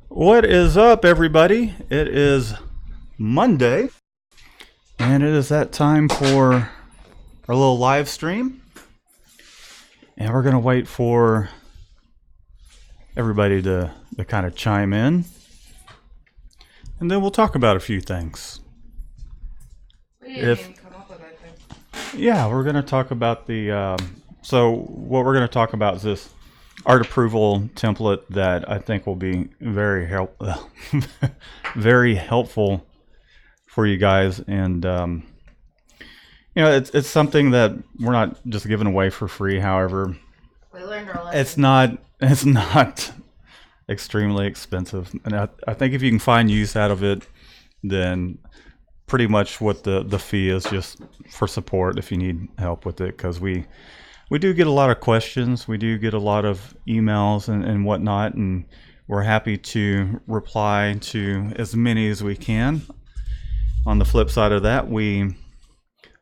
What is up, everybody? It is Monday, and it is that time for our little live stream. And we're going to wait for everybody to kind of chime in, and then we'll talk about a few things. We didn't even come up with anything. Yeah, we're going to talk about the... so what we're going to talk about is this art approval template that I think will be very very helpful for you guys. And you know, it's something that we're not just giving away for free. However, We learned our lesson. it's not extremely expensive, and I think if you can find use out of it, then pretty much what the fee is just for support if you need help with it, because we do get a lot of questions. We do get a lot of emails and whatnot, and we're happy to reply to as many as we can. On the flip side of that, we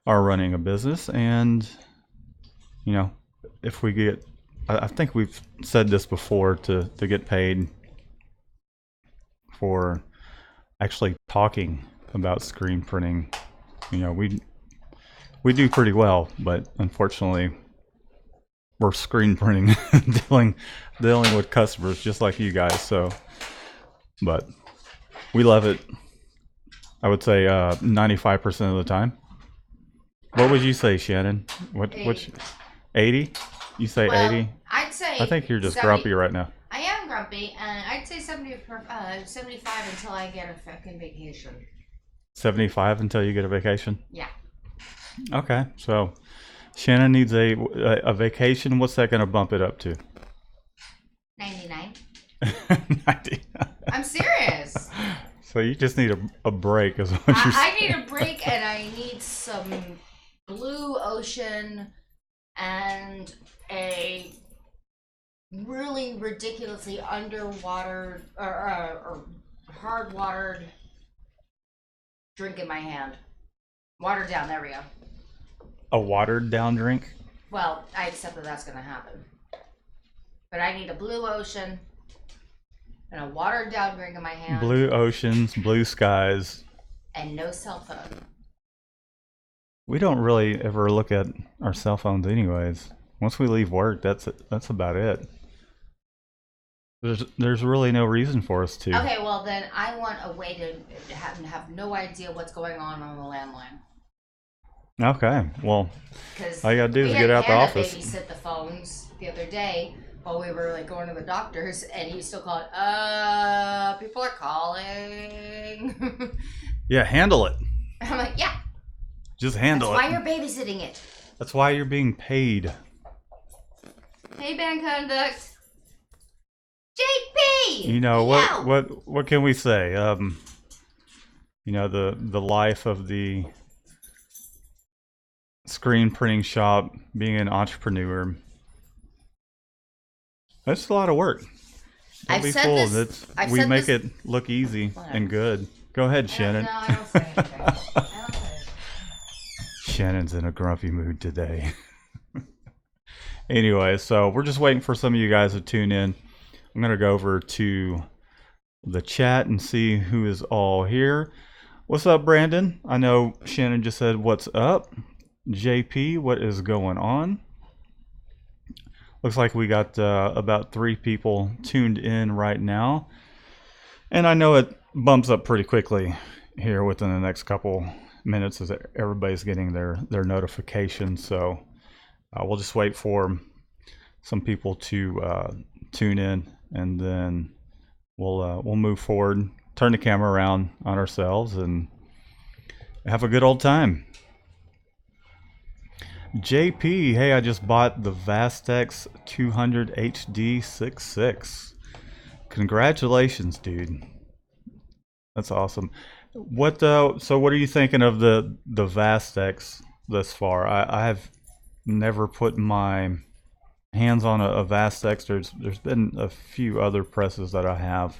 are running a business, and you know, if we get, I think we've said this before, to get paid for actually talking about screen printing, you know, we do pretty well, but unfortunately we're screen printing, dealing with customers just like you guys. So, but we love it. I would say 95% of the time. What would you say, Shannon? Which 80? You say 80? I'd say. I think you're just 70, grumpy right now. I am grumpy, and I'd say 75 until I get a fucking vacation. 75 until you get a vacation? Yeah. Okay, so Shannon needs a vacation. What's that going to bump it up to? 99. 90. I'm serious. So you just need a break, is what you're saying. I need a break, and I need some blue ocean and a really ridiculously underwater or hard watered drink in my hand. Watered down, there we go. A watered down drink? Well, I accept that that's going to happen. But I need a blue ocean and a watered down drink in my hand. Blue oceans, blue skies. And no cell phone. We don't really ever look at our cell phones anyways. Once we leave work, that's about it. There's really no reason for us to. Okay, well then I want a way to have no idea what's going on the landline. Okay, well, Because all you gotta do is get out the office. Babysit the phones the other day while we were like going to the doctors, and he still called. People are calling. Yeah, handle it. I'm like, yeah. Just handle That's it. why you're babysitting it. That's why you're being paid. Hey, band conduct. JP. You know what can we say? You know, the life of the screen printing shop, being an entrepreneur. That's a lot of work. Don't be fooled. We make it look easy and good. Go ahead, Shannon. No, I don't say anything. I don't say anything. Shannon's in a grumpy mood today. Anyway, so we're just waiting for some of you guys to tune in. I'm going to go over to the chat and see who is all here. What's up, Brandon? I know Shannon just said, what's up? JP, what is going on? Looks like we got about 3 people tuned in right now. And I know it bumps up pretty quickly here within the next couple minutes as everybody's getting their notifications. So we'll just wait for some people to tune in, and then we'll move forward, turn the camera around on ourselves, and have a good old time. JP, hey, I just bought the Vastex 200 HD 6.6. Congratulations, dude. That's awesome. What so what are you thinking of the Vastex thus far? I have never put my hands on a Vastex. There's been a few other presses that I have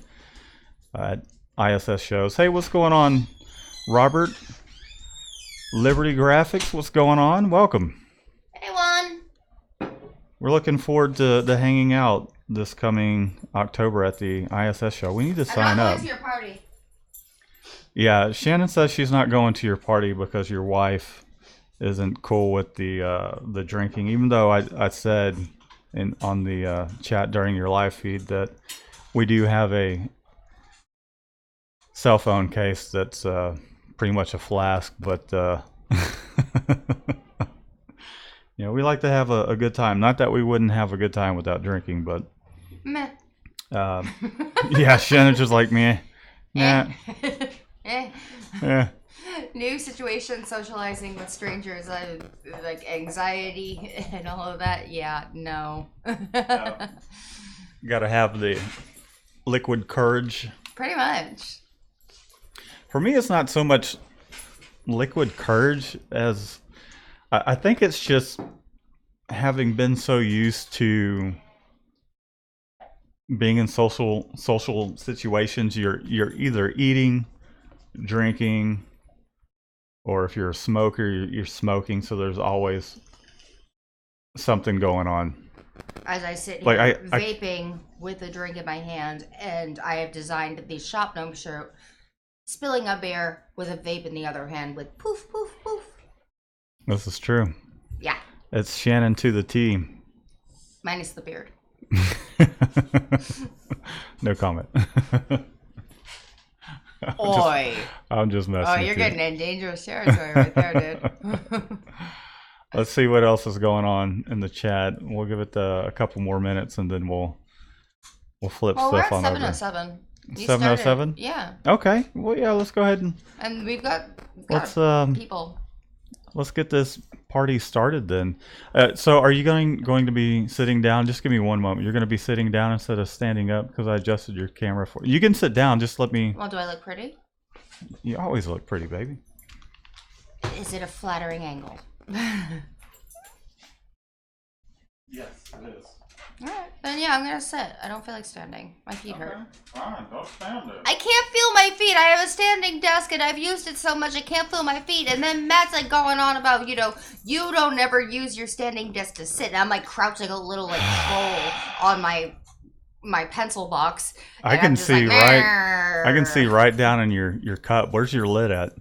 at ISS shows. Hey, what's going on, Robert? Liberty Graphics, what's going on? Welcome. Hey, Juan. We're looking forward to hanging out this coming October at the ISS show. We need to I'm sign not up. going to your party. Yeah, Shannon says she's not going to your party because your wife isn't cool with the drinking. Even though I said on the chat during your live feed that we do have a cell phone case that's pretty much a flask, but you know, we like to have a good time. Not that we wouldn't have a good time without drinking, but Meh. yeah, Shannon's just like me. Nah. Yeah. New situation, socializing with strangers, like anxiety and all of that. Yeah, no. Gotta have the liquid courage. Pretty much. For me, it's not so much liquid courage as I think it's just having been so used to being in social situations. You're either eating, drinking, or if you're a smoker, you're smoking. So there's always something going on. As I sit here Like vaping with a drink in my hand, and I have designed the shop gnome shirt, spilling a beer with a vape in the other hand with poof, poof, poof. This is true. Yeah. It's Shannon to the T. Minus the beard. No comment. Oi. I'm just messing Oh, with you're you. getting in dangerous territory right there, dude. Let's see what else is going on in the chat. We'll give it a couple more minutes and then we'll flip Well, we're stuff at on over. 7:07. 7:07? Yeah. Okay. Well, yeah, let's go ahead And we've got let's people. let's get this party started then. So are you going to be sitting down? Just give me one moment. You're going to be sitting down instead of standing up because I adjusted your camera for you. You can sit down. Just let me. Well, do I look pretty? You always look pretty, baby. Is it a flattering angle? Yes, it is. Alright, then yeah, I'm gonna sit. I don't feel like standing. My feet hurt. Fine, don't stand there. I can't feel my feet. I have a standing desk and I've used it so much I can't feel my feet. And then Matt's like going on about, you don't ever use your standing desk to sit. And I'm like crouched like a little like troll on my pencil box. I can see right down in your cup. Where's your lid at?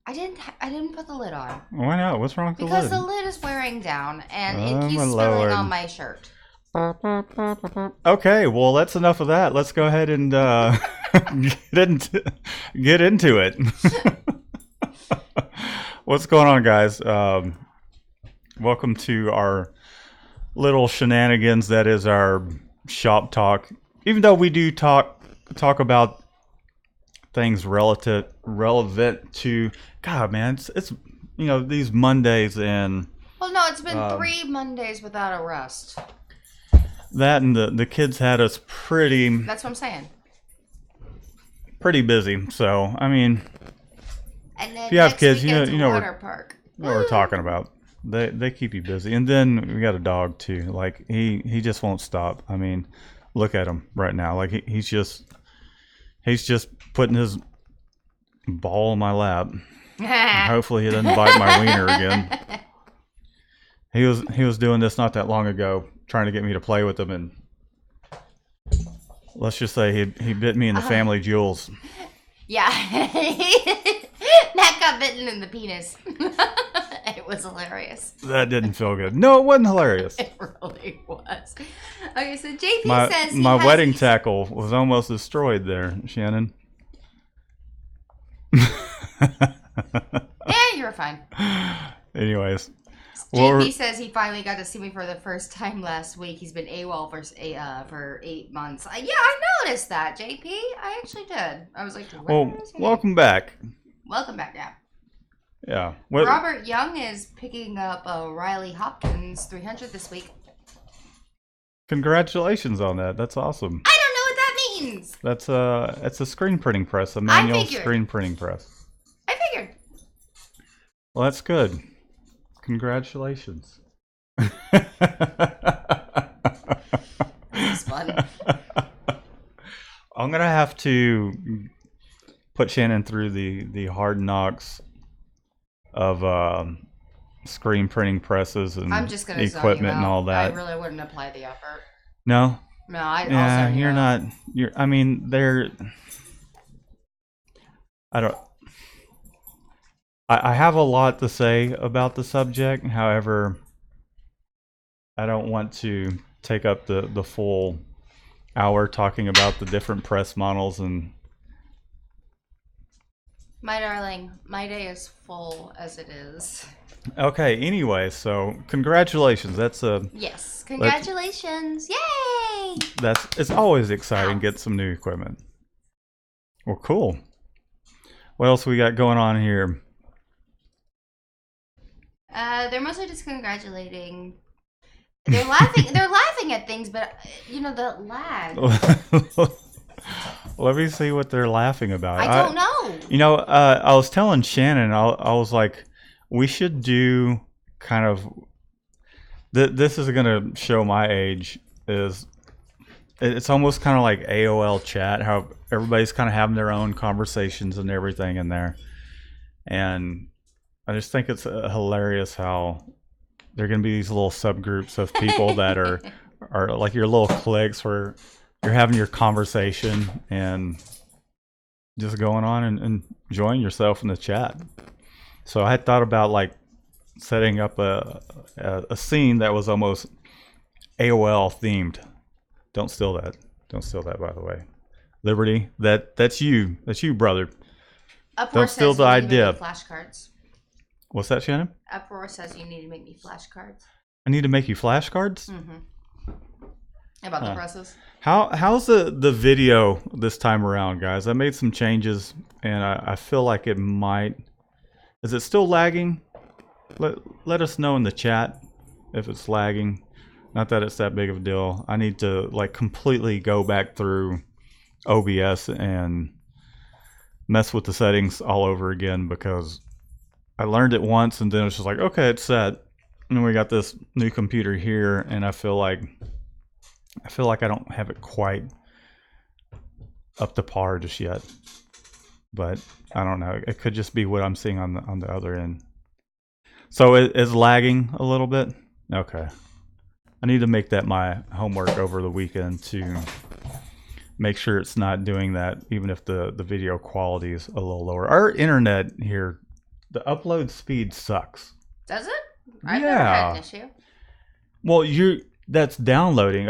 I didn't put the lid on. Why not? What's wrong with Because the the lid is wearing down and Oh, it keeps my spilling Lord. on my shirt. lid? Okay, well that's enough of that. Let's go ahead and get into it. What's going on, guys? Welcome to our little shenanigans. That is our shop talk. Even though we do talk about things relevant to God, man, it's these Mondays and Well, no, it's been 3 Mondays without a rest. that, and the kids had us pretty That's what I'm saying. busy. So I mean, And then if you have next kids, you weekend's know water park. what we're talking about. They keep you busy, and then we got a dog too. Like he just won't stop. I mean, look at him right now. Like he's just putting his ball in my lap. Hopefully he doesn't bite my wiener again. He was doing this not that long ago, trying to get me to play with him, and let's just say he bit me in the family jewels. Yeah. Matt got bitten in the penis. It was hilarious. That didn't feel good. No, it wasn't hilarious. It really was. Okay, so JP says My wedding tackle was almost destroyed there, Shannon. Yeah, you were fine. Anyways. JP says he finally got to see me for the first time last week. He's been AWOL for 8 months. Yeah, I noticed that, JP. I actually did. I was like, where is he? Welcome back. Welcome back, yeah. Yeah. Robert Young is picking up Riley Hopkins 300 this week. Congratulations on that. That's awesome. I don't know what that means. It's a screen printing press, a manual figured. screen printing press. I figured. Well, that's good. Congratulations. This is fun. I'm gonna have to put Shannon through the hard knocks of screen printing presses and I'm just gonna equipment and all that. I really wouldn't apply the effort. No, No, I Yeah, also you're know. not. I mean, they're. I don't. I have a lot to say about the subject. However, I don't want to take up the full hour talking about the different press models and. My darling, my day is full as it is. Okay. Anyway, so congratulations. Yes, That's congratulations! Yay! it's always exciting Ow. to get some new equipment. Well, cool. What else we got going on here? They're mostly just congratulating. They're laughing. They're laughing at things, but the lag. Let me see what they're laughing about. I don't know. I was telling Shannon, I was like, we should do kind of. This is gonna show my age. It's almost kind of like AOL chat, how everybody's kind of having their own conversations and everything in there, and I just think it's hilarious how there are gonna be these little subgroups of people that are like your little cliques where you're having your conversation and just going on and enjoying yourself in the chat. So I had thought about like setting up a scene that was almost AOL themed. Don't steal that. Don't steal that, by the way. Liberty, that's you. That's you, brother. Uproar Don't steal says the you need to idea. make me flashcards. What's that, Shannon? Uproar says you need to make me flashcards. I need to make you flashcards? About the presses. How's the video this time around, guys? I made some changes, and I feel like it might. Is it still lagging? Let us know in the chat if it's lagging. Not that it's that big of a deal. I need to like completely go back through OBS and mess with the settings all over again because I learned it once and then it's just like, okay, it's set. And then we got this new computer here, and I feel like I don't have it quite up to par just yet. But I don't know. It could just be what I'm seeing on the other end. So it is lagging a little bit. Okay. I need to make that my homework over the weekend to make sure it's not doing that, even if the video quality is a little lower. Our internet here, the upload speed sucks. Does it? I've never had an issue. Well, that's downloading.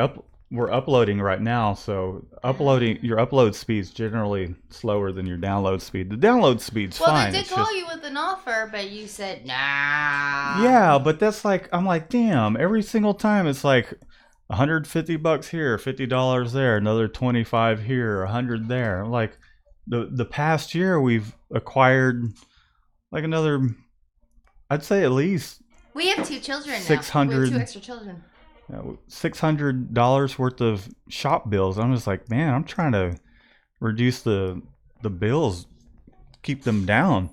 We're uploading right now, so your upload speed's generally slower than your download speed. The download speed's fine. Well, they did call you with an offer, but you said nah. Yeah, but that's like, I'm like, damn, every single time it's like $150 here, $50 there, another 25 here, 100 there. Like the past year we've acquired like another, I'd say at least we have 2 children 600, now. We have 2 extra children. $600 worth of shop bills. I'm just like, man, I'm trying to reduce the bills, keep them down.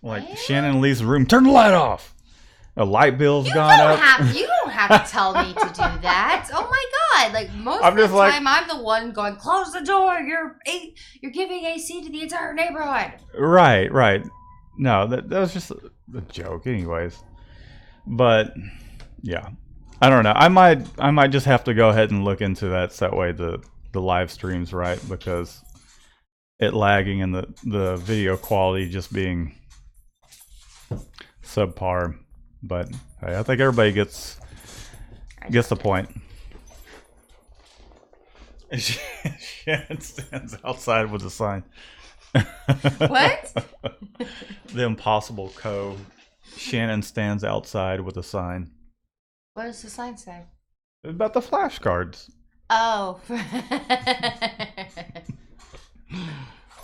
Like Yeah. Shannon leaves the room, turn the light off. A light bill's gone up. You don't have to tell me to do that. Oh my god! Like most of the time, I'm the one going, "Close the door. You're giving AC to the entire neighborhood." Right. No, that was just a joke, anyways. But yeah, I don't know. I might just have to go ahead and look into that. So that way the live stream's right, because it lagging and the video quality just being subpar. But hey, I think everybody gets the point. Shannon stands outside with a sign. What? The Impossible Cove. Shannon stands outside with a sign. What does the sign say? About the flashcards. Oh.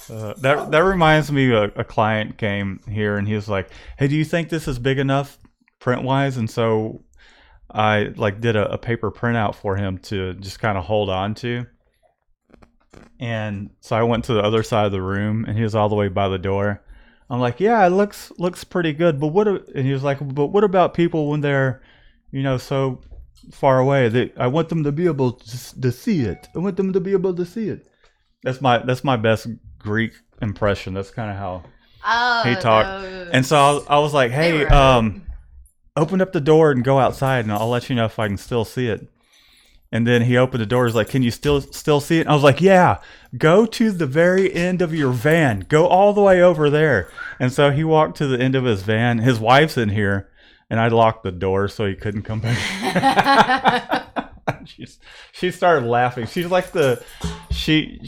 That reminds me, a client came here and he was like, hey, do you think this is big enough print wise? And so I like did a paper printout for him to just kind of hold on to. And so I went to the other side of the room and he was all the way by the door. I'm like, yeah, it looks pretty good, but and he was like, but what about people when they're, so far away? I want them to be able to see it. I want them to be able to see it. That's my best Greek impression. That's kind of how he talked. And so I was like, hey, open up the door and go outside, and I'll let you know if I can still see it. And then he opened the door. He's like, "Can you still see it?" And I was like, "Yeah, go to the very end of your van. Go all the way over there." And so he walked to the end of his van. His wife's in here, and I locked the door so he couldn't come back. She started laughing. She's like she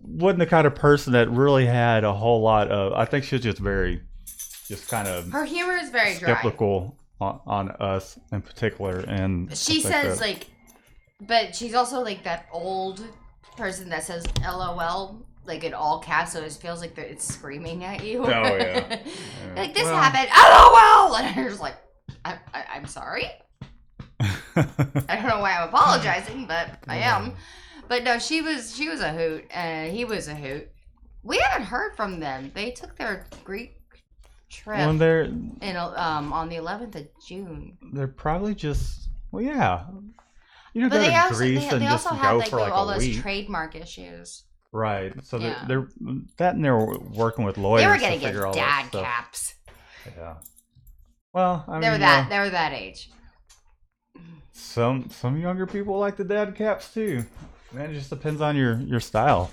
wasn't the kind of person that really had a whole lot of. I think she's just kind of her humor is very skeptical on us in particular, and she says like. But she's also like that old person that says LOL like in all caps, so it feels like it's screaming at you. Oh yeah. Like this happened. LOL, and you're just like, I'm sorry. I don't know why I'm apologizing, but I am. But no, she was a hoot, and he was a hoot. We haven't heard from them. They took their Greek trip on the 11th of June. They're probably just yeah. You know, but they also have like for all those week. Trademark issues. Right. So they're working with lawyers. They were gonna get dad caps. Yeah. Well, I mean, they were that age. Some younger people like the dad caps too. Man, it just depends on your style.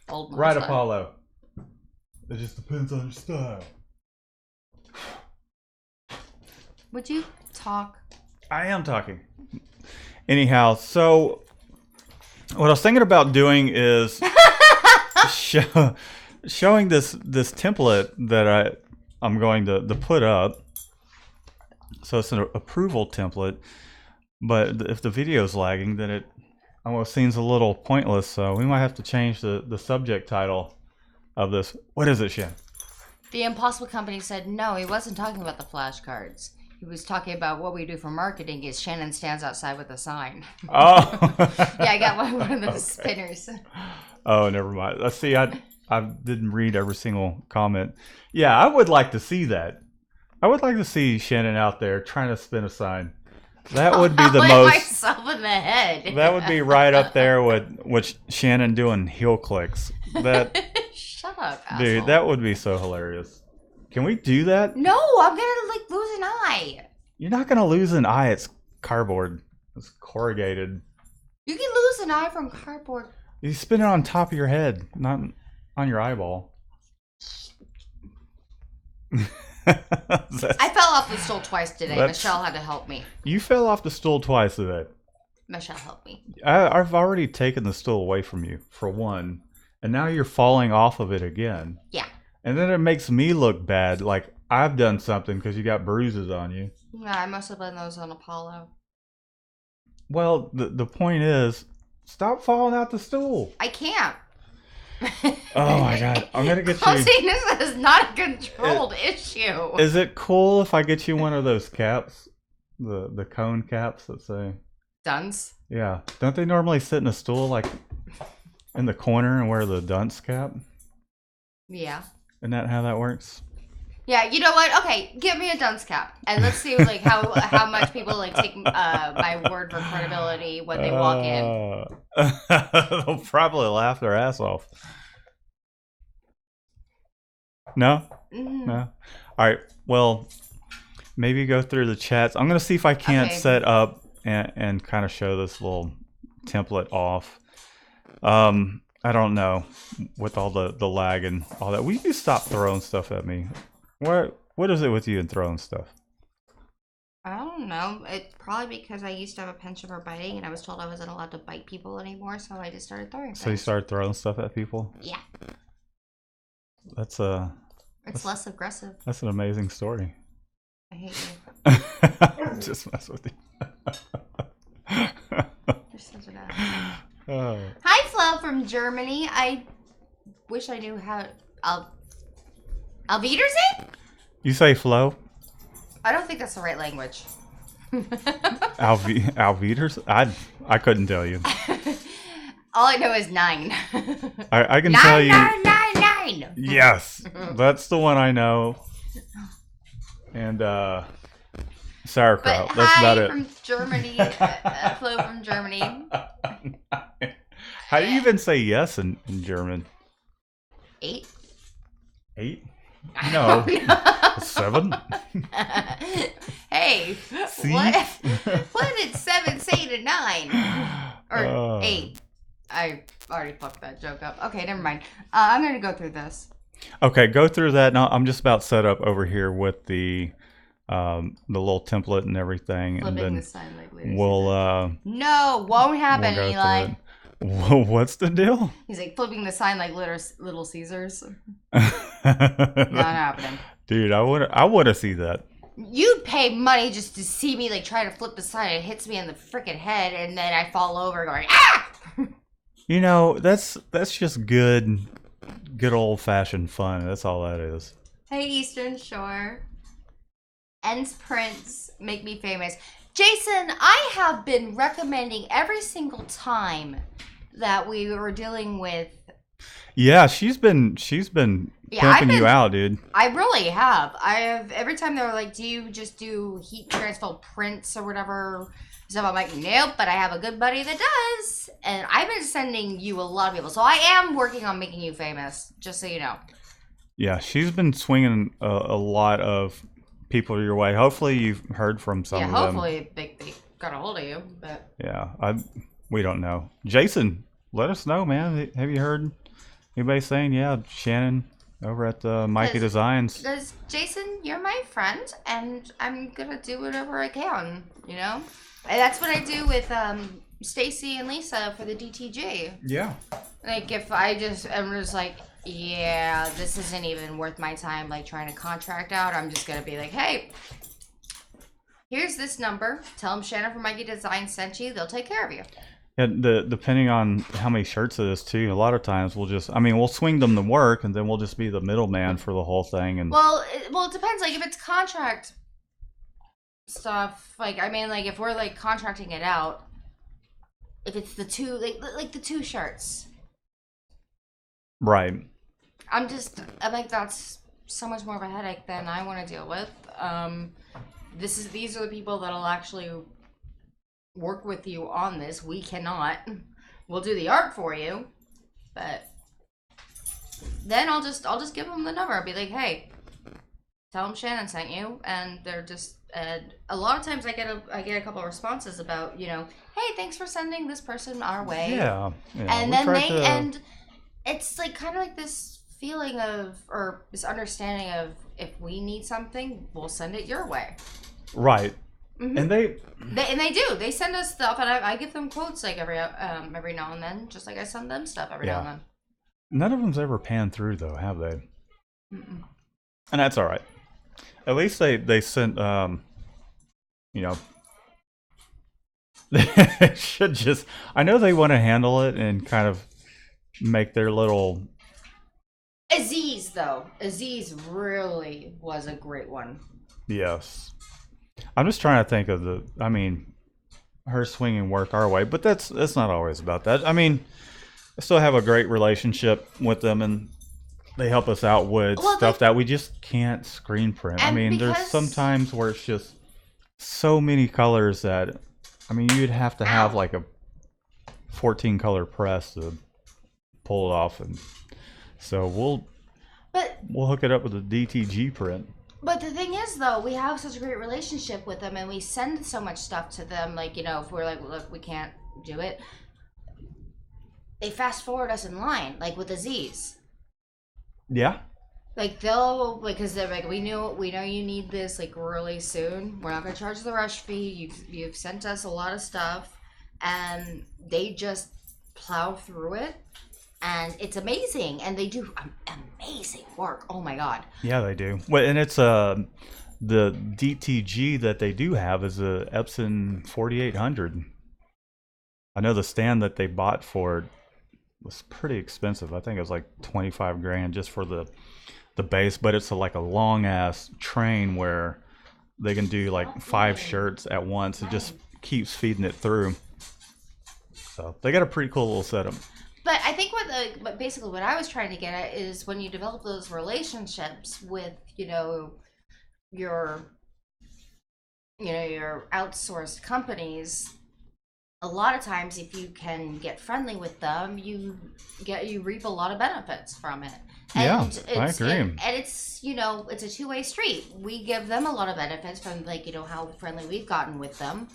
Right, style. Apollo. It just depends on your style. Would you talk? I am talking. Anyhow, so what I was thinking about doing is showing this template that I'm going to put up. So it's an approval template, but if the video's lagging, then it almost seems a little pointless. So we might have to change the subject title of this. What is it, Shan? The Impossible Company said no, he wasn't talking about the flashcards. He was talking about what we do for marketing is Shannon stands outside with a sign. Oh. Yeah, I got one of those spinners. Oh, never mind. Let's see. I didn't read every single comment. Yeah, I would like to see that. I would like to see Shannon out there trying to spin a sign. That would be the most. Myself in the head. That would be right up there with Shannon doing heel clicks. That. Shut up, dude. asshole. That would be so hilarious. Can we do that? No, I'm gonna like lose an eye. You're not gonna lose an eye. It's cardboard. It's corrugated. You can lose an eye from cardboard. You spin it on top of your head, not on your eyeball. I fell off the stool twice today. Michelle had to help me. You fell off the stool twice today. Michelle helped me. I've already taken the stool away from you, for one. And now you're falling off of it again. Yeah. And then it makes me look bad, like I've done something because you got bruises on you. Yeah, I must have been those on Apollo. Well, the point is, stop falling out the stool. I can't. Oh my god, I'm gonna get you. Clumsiness is not a controlled issue. Is it cool if I get you one of those caps, the cone caps that say dunce? Yeah, don't they normally sit in a stool like in the corner and wear the dunce cap? Yeah. Isn't that how that works? Yeah, you know what? Okay, give me a dunce cap, and let's see like how much people like take my word for credibility when they walk in. They'll probably laugh their ass off. No? Mm-hmm. No? Alright, well, maybe go through the chats. I'm going to see if I can't set up and kind of show this little template off. I don't know, with all the lag and all that. Will you stop throwing stuff at me? What is it with you and throwing stuff? I don't know. It's probably because I used to have a penchant for biting, and I was told I wasn't allowed to bite people anymore, so I just started throwing things. So you started throwing stuff at people? Yeah. That's less aggressive. That's an amazing story. I hate you. Just mess with you. You're such an ass. Oh. Hi, Flo from Germany. I wish I knew how. Auf Wiedersehen? You say Flo? I don't think that's the right language. Alviders? I couldn't tell you. All I know is 9. I can tell you. 9. Yes, that's the one I know. And sauerkraut. But that's about it. From Germany. Flo from Germany. How do you even say yes in German? 8. 8? No, 7. Hey, See? what did 7 say to 9? Or Uh, 8? I already fucked that joke up. Okay, never mind. I'm gonna go through this. okay, go through that. Now I'm just about set up over here with the little template and everything, and Flipping the then sign like we'll no, won't happen, we'll go through Eli. it. What's the deal? He's like flipping the sign like Little Caesars. Not happening. Dude, I want to see that. You'd pay money just to see me like try to flip the sign. It hits me in the freaking head, and then I fall over going ah. You know, that's just good old fashioned fun. That's all that is. Hey, Eastern Shore. Ends Prince, make me famous. Jason, I have been recommending every single time that we were dealing with. Yeah, she's been pimping you out, dude. I really have. I have every time they were like, "Do you just do heat transfer prints or whatever?" So I'm like, "Nope," but I have a good buddy that does, and I've been sending you a lot of people. So I am working on making you famous, just so you know. Yeah, she's been swinging a lot of people your way. Hopefully, you've heard from some of them. Yeah, hopefully they got a hold of you. But yeah, we don't know. Jason, let us know, man. Have you heard anybody saying, yeah, Shannon over at the Mikey Designs? Because Jason, you're my friend, and I'm gonna do whatever I can. You know, and that's what I do with Stacy and Lisa for the DTG. Yeah. Like if I'm just like, yeah, this isn't even worth my time. Like trying to contract out, I'm just gonna be like, hey, here's this number. Tell them Shannon from Mikey Design sent you. They'll take care of you. Yeah, depending on how many shirts it is too. A lot of times we'll swing them the work, and then we'll just be the middleman for the whole thing. And well, it depends. Like if it's contract stuff, like I mean, like if we're like contracting it out, if it's the two, like the 2 shirts, right. I'm like that's so much more of a headache than I want to deal with. These are the people that'll actually work with you on this. We cannot. We'll do the art for you, but then I'll just give them the number. I'll be like, hey, tell them Shannon sent you, and they're just. And a lot of times I get a couple of responses about, you know, hey, thanks for sending this person our way. Yeah. And then and it's like kind of like this feeling of, or this understanding of, if we need something, we'll send it your way. Right. Mm-hmm. And they do. They send us stuff, and I give them quotes like every now and then, just like I send them stuff every now and then. None of them's ever panned through though, have they? Mm-mm. And that's all right. At least they sent you know, they should just. I know they want to handle it and kind of make their little. Aziz really was a great one. Yes. I'm just trying to think of her swinging work our way, but that's not always about that. I mean, I still have a great relationship with them, and they help us out with stuff that we just can't screen print. I mean, there's some times where it's just so many colors that, I mean, you'd have to have like a 14 color press to pull it off, and so we'll hook it up with a DTG print. But the thing is, though, we have such a great relationship with them, and we send so much stuff to them. Like, you know, if we're like, look, we can't do it, they fast forward us in line, like with Aziz. Yeah. Like because they're like, we know you need this like really soon. We're not gonna charge the rush fee. You've sent us a lot of stuff, and they just plow through it. And it's amazing, and they do amazing work. Oh my god! Yeah, they do. Well, and it's the DTG that they do have is a Epson 4800. I know the stand that they bought for it was pretty expensive. I think it was like 25 grand just for the base, but it's like a long ass train where they can do like 5 shirts at once. It just keeps feeding it through. So they got a pretty cool little setup. But I think but basically what I was trying to get at is when you develop those relationships with, you know, your outsourced companies, a lot of times if you can get friendly with them, you reap a lot of benefits from it. Yeah, And I it's agree. it's it's a two-way street. We give them a lot of benefits from how friendly we've gotten with them.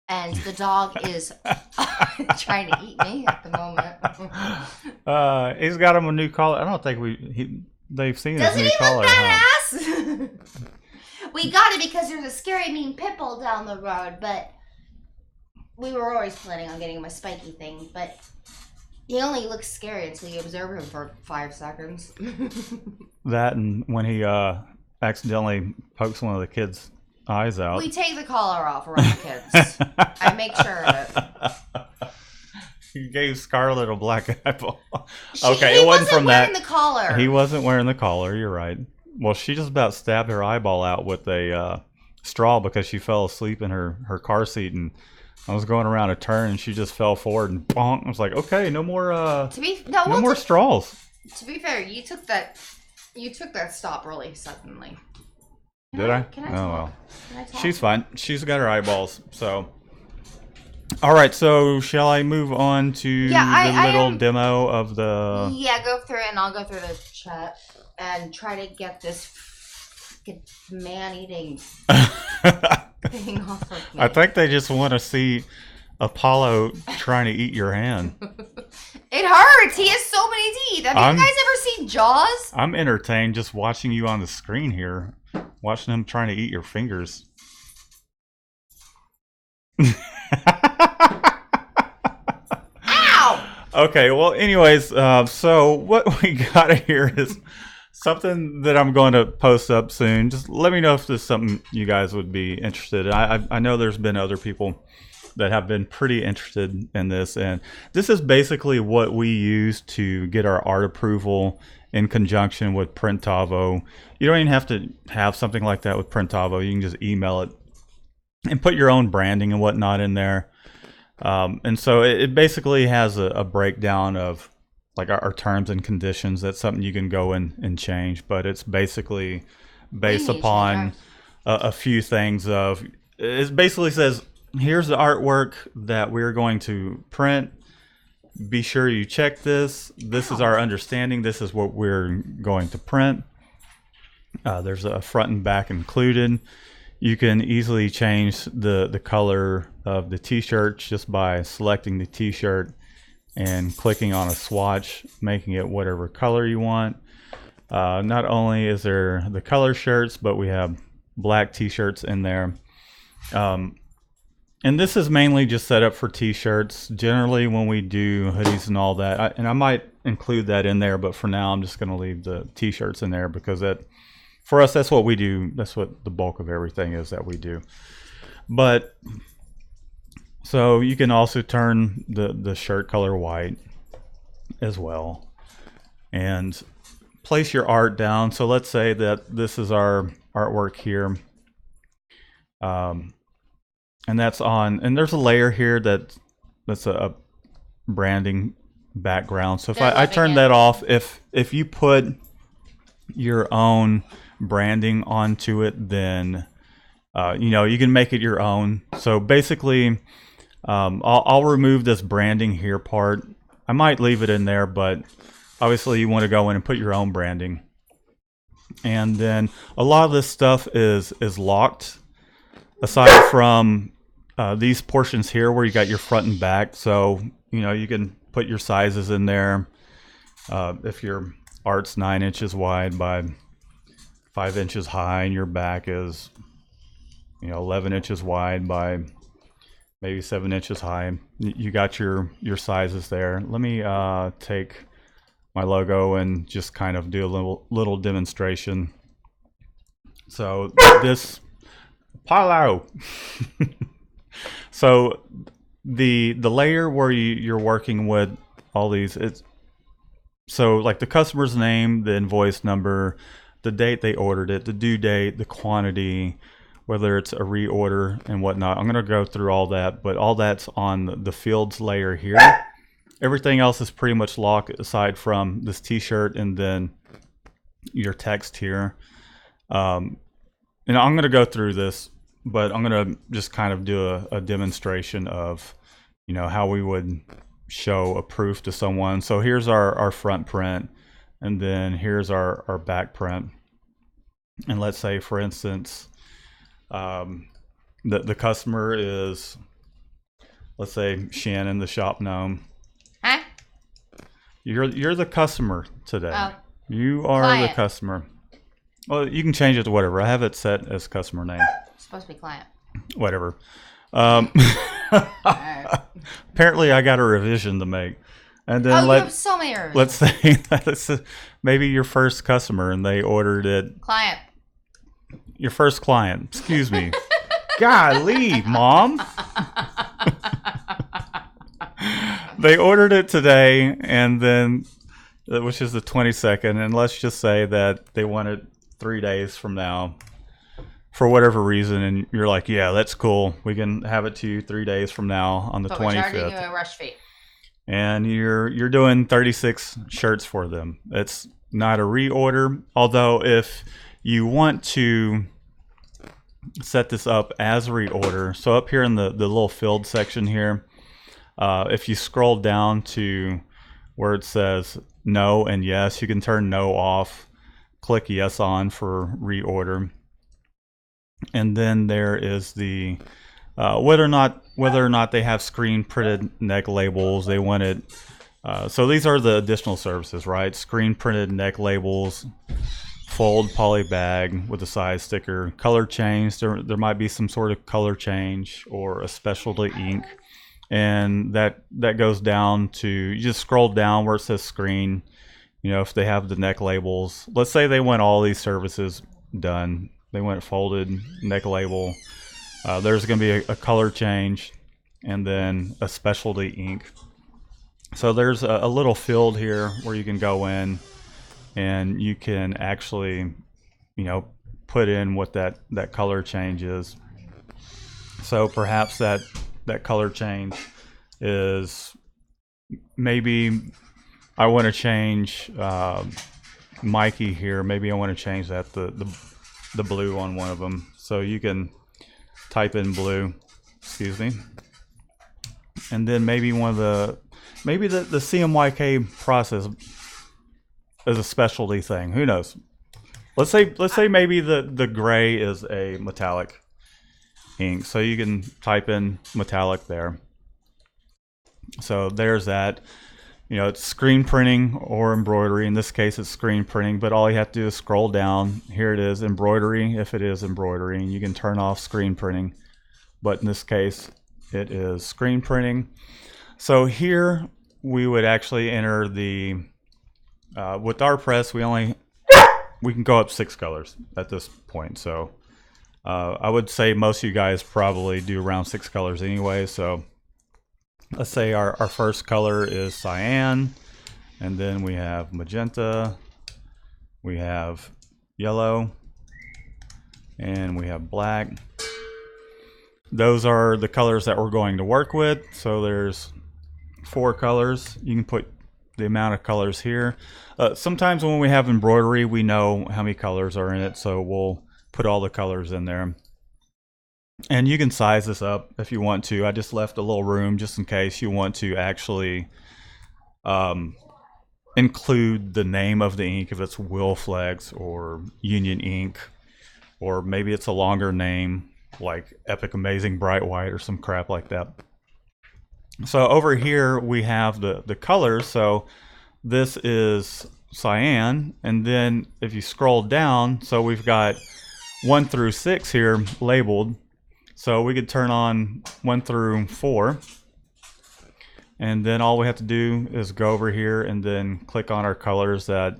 And the dog is trying to eat me at the moment. He's got him a new collar. I don't think they've seen his Doesn't new he look collar, huh? badass? We got it because there's a scary mean pit bull down the road, but we were always planning on getting him a spiky thing, but he only looks scary until you observe him for 5 seconds. That and when he accidentally pokes one of the kids' eyes out. We take the collar off around the kids. I make sure of it. He gave Scarlett a black apple. He It wasn't from wearing that. the collar. He wasn't wearing the collar. You're right. Well, she just about stabbed her eyeball out with a straw because she fell asleep in her car seat, and I was going around a turn and she just fell forward and bonk. I was like, okay, no more no more straws. To be fair, you took that stop really suddenly. Did I? Can I Oh talk? well. Can I talk? She's fine. She's got her eyeballs. So, all right. So, shall I move on to the little demo of the? Yeah, go through it, and I'll go through the chat and try to get this man-eating thing off of me. I think they just want to see Apollo trying to eat your hand. It hurts. He has so many teeth. Have you guys ever seen Jaws? I'm entertained just watching you on the screen here, watching him trying to eat your fingers. Ow! Okay, well, anyways, so what we got here is something that I'm going to post up soon. Just let me know if this is something you guys would be interested in. I know there's been other people that have been pretty interested in this, and this is basically what we use to get our art approval in conjunction with Printavo. You don't even have to have something like that with Printavo. You can just email it and put your own branding and whatnot in there. And so it basically has a breakdown of like our terms and conditions. That's something you can go in and change, but it's basically based upon a few things of, it basically says, here's the artwork that we're going to print. Be sure you check this. This is our understanding. This is what we're going to print. There's a front and back included. You can easily change the color of the t-shirt just by selecting the t-shirt and clicking on a swatch, making it whatever color you want. Not only is there the color shirts, but we have black t-shirts in there. And this is mainly just set up for t-shirts. Generally, when we do hoodies and all that, I might include that in there, but for now, I'm just going to leave the t-shirts in there because for us, that's what we do. That's what the bulk of everything is that we do. But so you can also turn the shirt color white as well, and place your art down. So let's say that this is our artwork here. And that's on, and there's a layer here that's a branding background. So if I turn that off, if you put your own branding onto it, then you can make it your own. So basically, I'll remove this branding here part. I might leave it in there, but obviously you want to go in and put your own branding. And then a lot of this stuff is locked, aside from these portions here where you got your front and back. So you can put your sizes in there. If your art's 9 inches wide by 5 inches high, and your back is 11 inches wide by maybe 7 inches high, you got your sizes there. Let me take my logo and just kind of do a little demonstration. So this Apollo. So the layer where you're working with all these, it's so like the customer's name, the invoice number, the date they ordered it, the due date, the quantity, whether it's a reorder and whatnot. I'm going to go through all that, but all that's on the fields layer here. Everything else is pretty much locked aside from this t-shirt and then your text here. And I'm going to go through this, but I'm going to just kind of do a demonstration of how we would show a proof to someone. So here's our front print, and then here's our back print. And let's say, for instance, the customer is, let's say, Shannon, the shop gnome. Huh? You're the customer today. Oh. You are Client. the customer. Well, you can change it to whatever. I have it set as customer name. It's supposed to be client. Whatever. Alright. Apparently, I got a revision to make. And then You have so many revisions. let's say that's maybe your first customer, and they ordered it. Client. Your first client. Excuse me. Golly, Mom. They ordered it today, and then, which is the 22nd, and let's just say that they want it 3 days from now for whatever reason, and you're like, yeah, that's cool. We can have it to you 3 days from now on the But we're charging you 25th. a rush fee. And you're doing 36 shirts for them. It's not a reorder, although if you want to set this up as a reorder, so up here in the little field section here, if you scroll down to where it says no and yes, you can turn no off, click yes on for reorder, and then there is the whether or not they have screen printed neck labels. They want it. So these are the additional services, right? Screen printed neck labels, fold poly bag with a size sticker, color change. There might be some sort of color change or a specialty ink, and that goes down to, you just scroll down where it says screen. If they have the neck labels, let's say they want all these services done. They want folded neck label. There's going to be a color change, and then a specialty ink. So there's a little field here where you can go in, and you can actually, put in what that color change is. So perhaps that color change is, maybe I want to change Mikey here. Maybe I want to change that the blue on one of them. So you can type in blue, excuse me, and then maybe the CMYK process is a specialty thing. Who knows? Let's say maybe the gray is a metallic ink, so you can type in metallic there. So there's that. It's screen printing or embroidery. In this case, it's screen printing, but all you have to do is scroll down. Here it is, embroidery, if it is embroidery, and you can turn off screen printing. But in this case, it is screen printing. So here we would actually enter the, with our press, we can go up 6 colors at this point. So I would say most of you guys probably do around 6 colors anyway. So let's say our first color is cyan, and then we have magenta, we have yellow, and we have black. Those are the colors that we're going to work with. So there's 4 colors. You can put the amount of colors here. Sometimes when we have embroidery, we know how many colors are in it, so we'll put all the colors in there. And you can size this up if you want to. I just left a little room just in case you want to actually include the name of the ink, if it's Wilflex or Union Ink, or maybe it's a longer name like Epic Amazing Bright White or some crap like that. So over here we have the colors. So this is cyan, and then if you scroll down, so we've got 1 through 6 here labeled. So we could turn on 1 through 4, and then all we have to do is go over here and then click on our colors that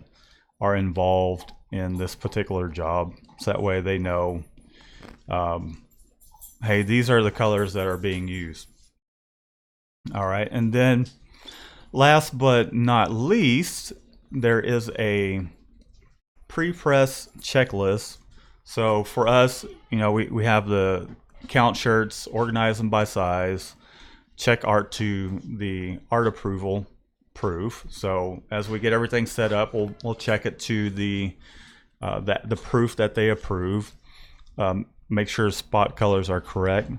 are involved in this particular job. So that way they know, hey, these are the colors that are being used. All right, and then last but not least, there is a pre-press checklist. So for us, we have the count shirts, organize them by size, check art to the art approval proof. So as we get everything set up, we'll check it to the proof that they approve. Make sure spot colors are correct.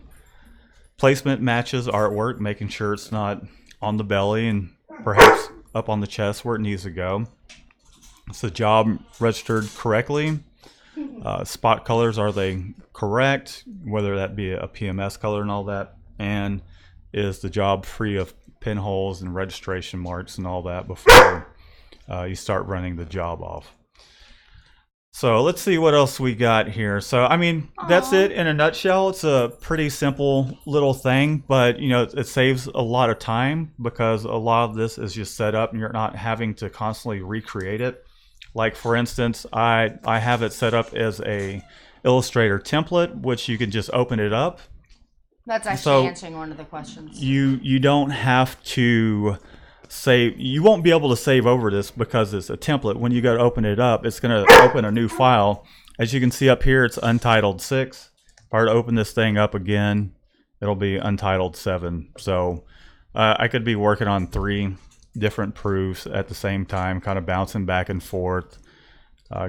Placement matches artwork, making sure it's not on the belly and perhaps up on the chest where it needs to go. Is the job registered correctly? Spot colors, are they correct? Whether that be a PMS color and all that. And is the job free of pinholes and registration marks and all that before you start running the job off? So let's see what else we got here. So, I mean, that's it in a nutshell. It's a pretty simple little thing, but, you know, it saves a lot of time because a lot of this is just set up and you're not having to constantly recreate it. Like, for instance, I have it set up as a Illustrator template, which you can just open it up. That's actually answering one of the questions. You don't have to save. You won't be able to save over this because it's a template. When you go to open it up, it's going to open a new file. As you can see up here, it's Untitled 6. If I were to open this thing up again, it'll be Untitled 7. So I could be working on 3 different proofs at the same time, kind of bouncing back and forth,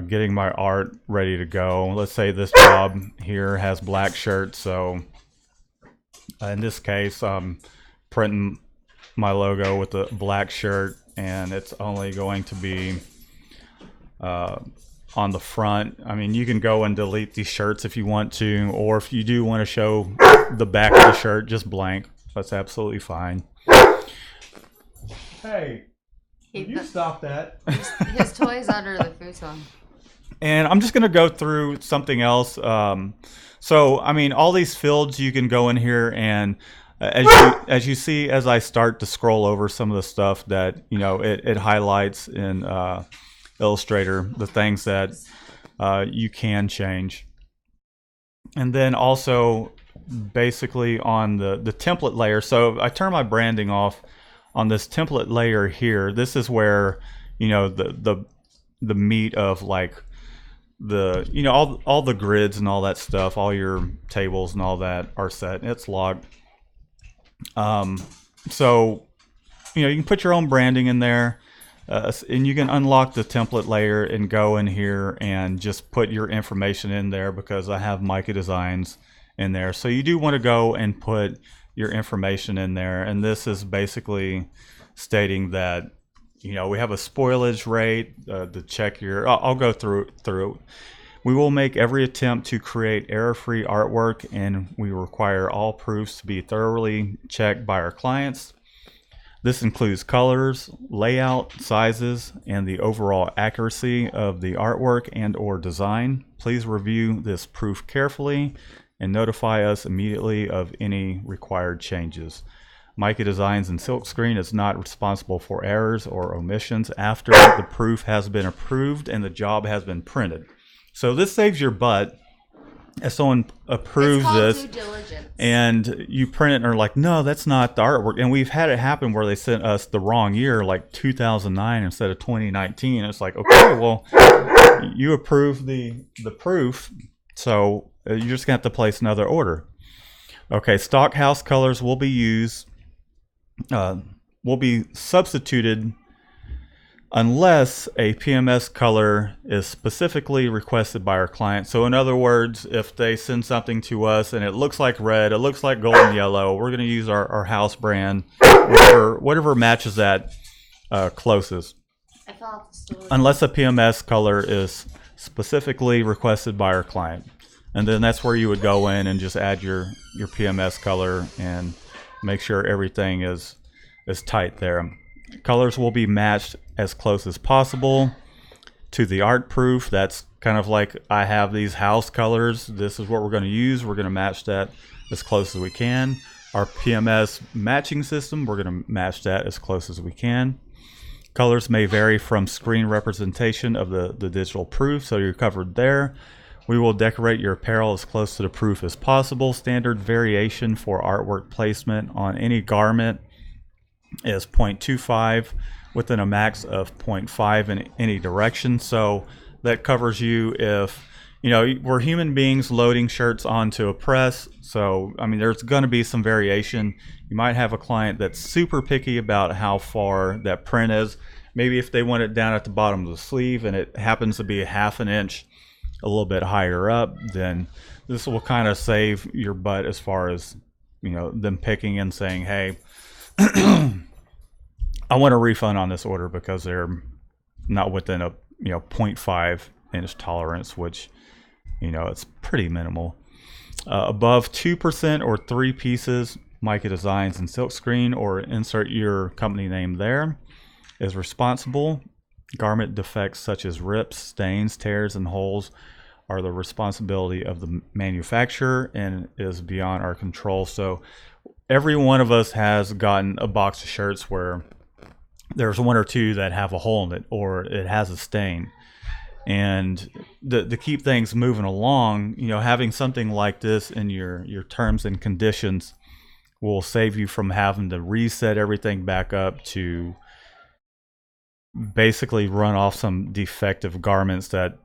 getting my art ready to go. Let's say this job here has black shirts, so in this case, I'm printing my logo with a black shirt, and it's only going to be on the front. I mean, you can go and delete these shirts if you want to, or if you do want to show the back of the shirt just blank, that's absolutely fine. Hey, can you stop that? His toy's under the futon. And I'm just going to go through something else. So, I mean, all these fields, you can go in here and as you see, as I start to scroll over some of the stuff that, you know, it highlights in Illustrator, the things that you can change. And then also basically on the template layer. So I turn my branding off on this template layer here. This is where, you know, the meat of like the, you know, all the grids and all that stuff, all your tables and all that are set. It's logged. So, you know, you can put your own branding in there, and you can unlock the template layer and go in here and just put your information in there, because I have Mica Designs in there. So you do want to go and put your information in there, and this is basically stating that, you know, we have a spoilage rate to check your. I'll go through. We will make every attempt to create error-free artwork, and we require all proofs to be thoroughly checked by our clients. This includes colors, layout, sizes, and the overall accuracy of the artwork and/or design. Please review this proof carefully and notify us immediately of any required changes. Mica Designs and Silkscreen is not responsible for errors or omissions after the proof has been approved and the job has been printed. So this saves your butt if someone approves this and you print it and are like, no, that's not the artwork. And we've had it happen where they sent us the wrong year, like 2009 instead of 2019. It's like, okay, well, you approved the proof, so you're just gonna have to place another order. Okay, stock house colors will be used, will be substituted unless a PMS color is specifically requested by our client. So in other words, if they send something to us and it looks like red, it looks like golden yellow, we're going to use our house brand, whatever matches that closest. Unless a PMS color is specifically requested by our client. And then that's where you would go in and just add your PMS color and make sure everything is tight there. Colors will be matched as close as possible to the art proof. That's kind of like, I have these house colors. This is what we're going to use. We're going to match that as close as we can. Our PMS matching system, we're going to match that as close as we can. Colors may vary from screen representation of the digital proof, so you're covered there. We will decorate your apparel as close to the proof as possible. Standard variation for artwork placement on any garment is 0.25 within a max of 0.5 in any direction. So that covers you if, you know, we're human beings loading shirts onto a press. So, I mean, there's going to be some variation. You might have a client that's super picky about how far that print is. Maybe if they want it down at the bottom of the sleeve and it happens to be a half an inch a little bit higher up, then this will kind of save your butt as far as them picking and saying, hey, I want a refund on this order because they're not within a 0.5 inch tolerance, which it's pretty minimal. Above 2% or 3 pieces, Mica Designs and Silkscreen, or insert your company name there, is responsible. Garment defects such as rips, stains, tears, and holes are the responsibility of the manufacturer and is beyond our control. So every one of us has gotten a box of shirts where there's 1 or 2 that have a hole in it or it has a stain. And to keep things moving along, having something like this in your terms and conditions will save you from having to reset everything back up to basically run off some defective garments that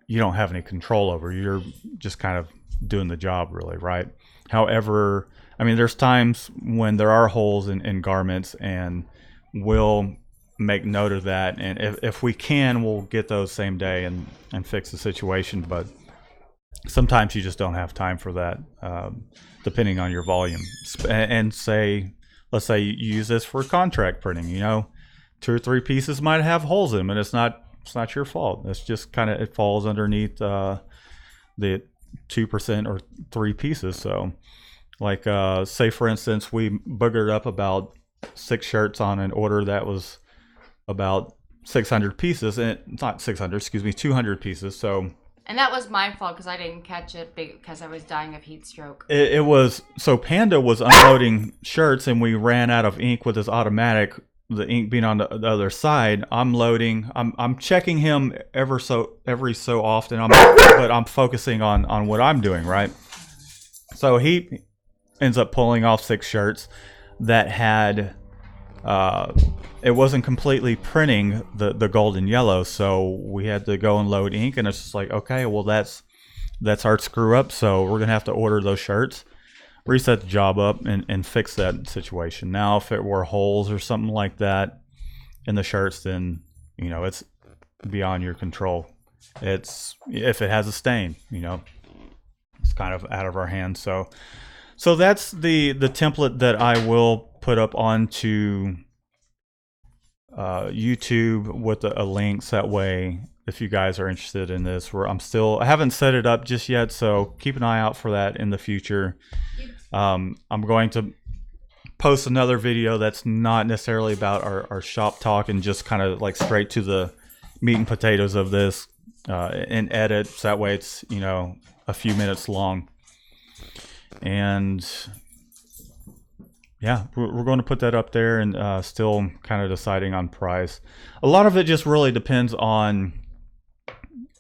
you don't have any control over. You're just kind of doing the job, really, right? However, I mean, there's times when there are holes in garments, and we'll make note of that, and if we can, we'll get those same day and fix the situation. But sometimes you just don't have time for that, depending on your volume. And let's say you use this for contract printing. 2 or 3 pieces might have holes in them, and it's not your fault. It's just kind of, it falls underneath the 2% or 3 pieces. So like say for instance, we boogered up about 6 shirts on an order that was about 600 pieces, and not 600, excuse me, 200 pieces. So, and that was my fault because I didn't catch it because I was dying of heat stroke. It was, so Panda was unloading shirts, and we ran out of ink with his automatic, the ink being on the other side. I'm loading, I'm checking him every so often, but I'm focusing on what I'm doing, right? So he ends up pulling off 6 shirts that had it wasn't completely printing the gold and yellow, so we had to go and load ink, and it's just like, okay, well that's our screw up, so we're gonna have to order those shirts, reset the job up, and fix that situation. Now if it were holes or something like that in the shirts, then it's beyond your control. It's, if it has a stain, it's kind of out of our hands. So that's the template that I will put up onto YouTube with a link. So that way, if you guys are interested in this, I haven't set it up just yet, so keep an eye out for that in the future. I'm going to post another video that's not necessarily about our shop talk, and just kind of like straight to the meat and potatoes of this, and edit, so that way it's a few minutes long. And yeah, we're going to put that up there, and still kind of deciding on price. A lot of it just really depends on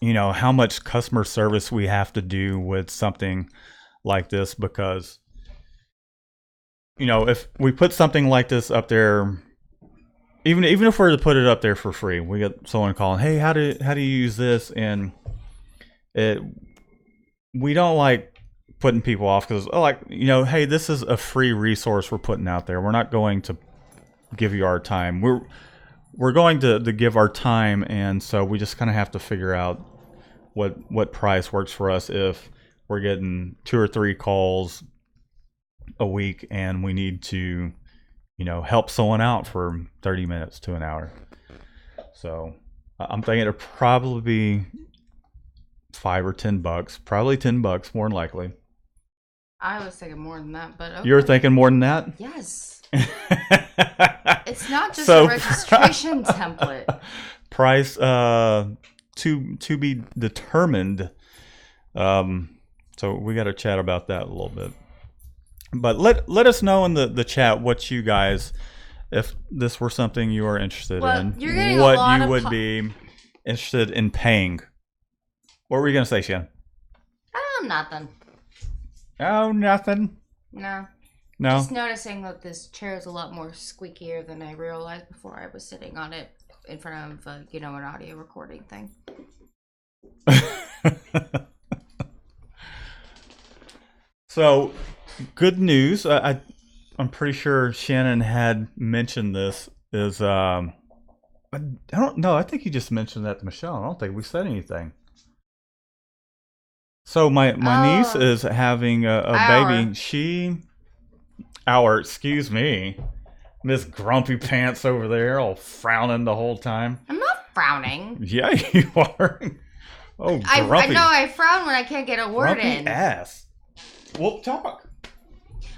how much customer service we have to do with something like this, because if we put something like this up there, even if we're to put it up there for free, we get someone calling, hey, how do you use this? And we don't like putting people off, because hey, this is a free resource we're putting out there. We're not going to give you our time. We're going to give our time, and so we just kind of have to figure out what price works for us if we're getting 2 or 3 calls a week and we need to help someone out for 30 minutes to an hour. So I'm thinking it'll probably be $5 or $10, probably $10 more than likely. I was thinking more than that, but okay. You're thinking more than that? Yes. It's not just a registration template. Price to be determined. So we got to chat about that a little bit. But let us know in the chat what you guys, if this were something you are interested in, what you would be interested in paying. What were you gonna say, Shan? Nothing. Oh, nothing. No. Just noticing that this chair is a lot more squeakier than I realized before I was sitting on it in front of an audio recording thing. So, good news. I'm pretty sure Shannon had mentioned this. I don't know. I think he just mentioned that to Michelle. I don't think we said anything. So my niece is having a baby. Our, excuse me, Miss Grumpy Pants over there, all frowning the whole time. I'm not frowning. Yeah, you are. Oh, grumpy. I frown when I can't get a word grumpy in. Ass. Well, talk.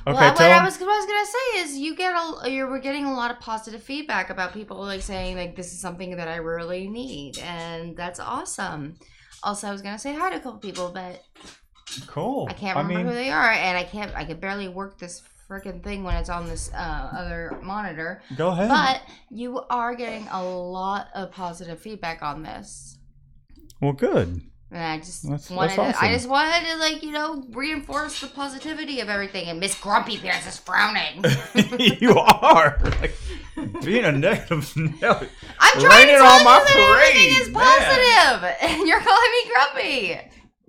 Okay, well, tell what him. I was gonna say is we're getting a lot of positive feedback about people like saying like this is something that I really need, and that's awesome. Also, I was gonna say hi to a couple people, but Cool. I can't remember who they are, and I can barely work this freaking thing when it's on this other monitor. Go ahead. But you are getting a lot of positive feedback on this. Well, good. And I just That's wanted awesome. I just wanted to reinforce the positivity of everything. And Miss Grumpy Pants is frowning. You are like being a negative Nelly. I'm trying to tell you that everything is man. positive, and you're calling me grumpy.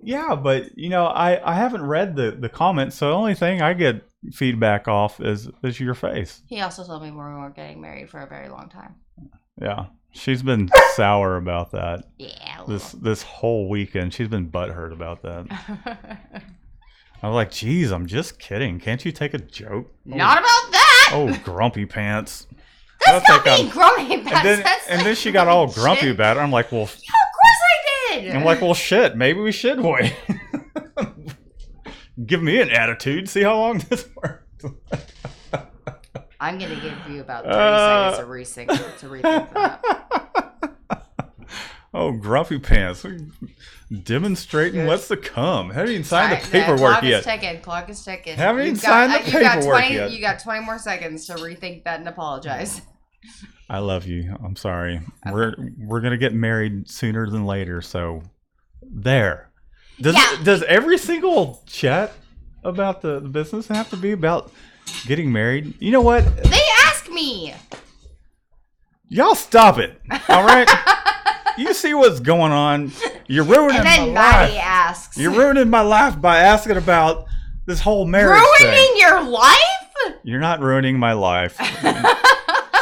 Yeah, but I haven't read the comments, so the only thing I get feedback off is your face. He also told me we weren't getting married for a very long time. Yeah, she's been sour about that. Yeah. This whole weekend, she's been butthurt about that. I'm like, geez, I'm just kidding. Can't you take a joke? Not about that. Oh, grumpy pants. That's not being grumpy pants. And then she got all grumpy about it. I'm like, well, yeah, of course I did. I'm like, well, shit. Maybe we should wait. Give me an attitude. See how long this works. I'm gonna give you about 30 seconds to rethink that. Oh, grumpy pants. Demonstrating what's to come. Haven't even signed the paperwork yet. Clock is ticking. Haven't even signed the paperwork yet. You got 20 more seconds to rethink that and apologize. I love you. I'm sorry. Okay. We're gonna get married sooner than later. So there. Does every single chat about the business have to be about getting married? You know what? They ask me. Y'all stop it. All right. You see what's going on. You're ruining my life. And then Maddie asks. You're ruining my life by asking about this whole marriage thing. Your life? You're not ruining my life.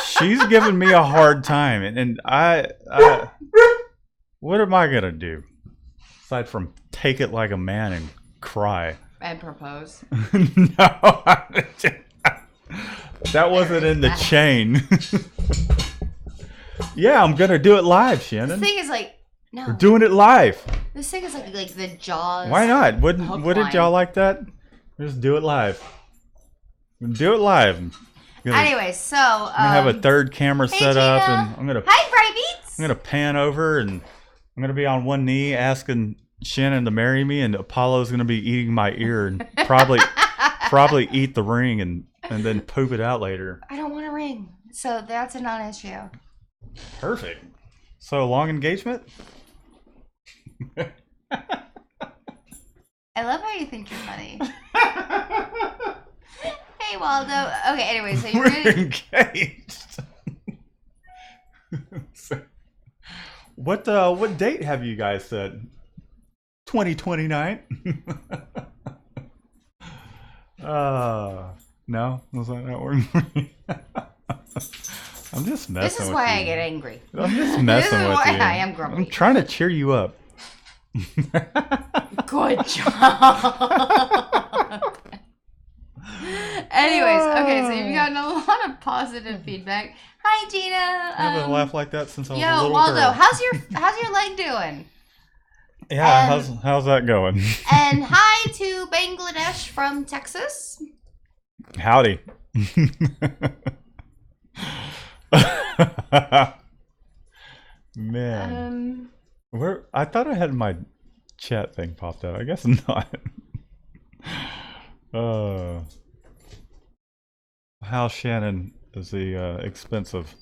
She's giving me a hard time, and I what am I gonna do aside from take it like a man and cry and propose? No, that wasn't in the chain. Yeah, I'm gonna do it live, Shannon. This thing is like no. We're doing it live. This thing is like the Jaws. Why not? Wouldn't y'all like that? Just do it live. Do it live. Anyway, so I'm gonna have a third camera set up, and I'm gonna Beats. I'm gonna pan over, and I'm gonna be on one knee asking Shannon to marry me, and Apollo's gonna be eating my ear and probably eat the ring and then poop it out later. I don't want a ring, so that's a non-issue. Perfect. So long engagement. I love how you think you're funny. Hey, Waldo. Okay, anyway, so you're engaged. What date have you guys set? 2029. No, was that not working for you? I'm just messing with you. This is why I get angry. I'm just messing with you. This is why I am grumpy. I'm trying to cheer you up. Good job. Anyways, okay, so you've gotten a lot of positive feedback. Hi, Gina. I haven't laughed like that since I was a little Waldo, girl. how's your leg doing? Yeah, how's that going? And hi to Bangladesh from Texas. Howdy. Man, I thought I had my chat thing popped out. I guess not. How Shannon is the expense of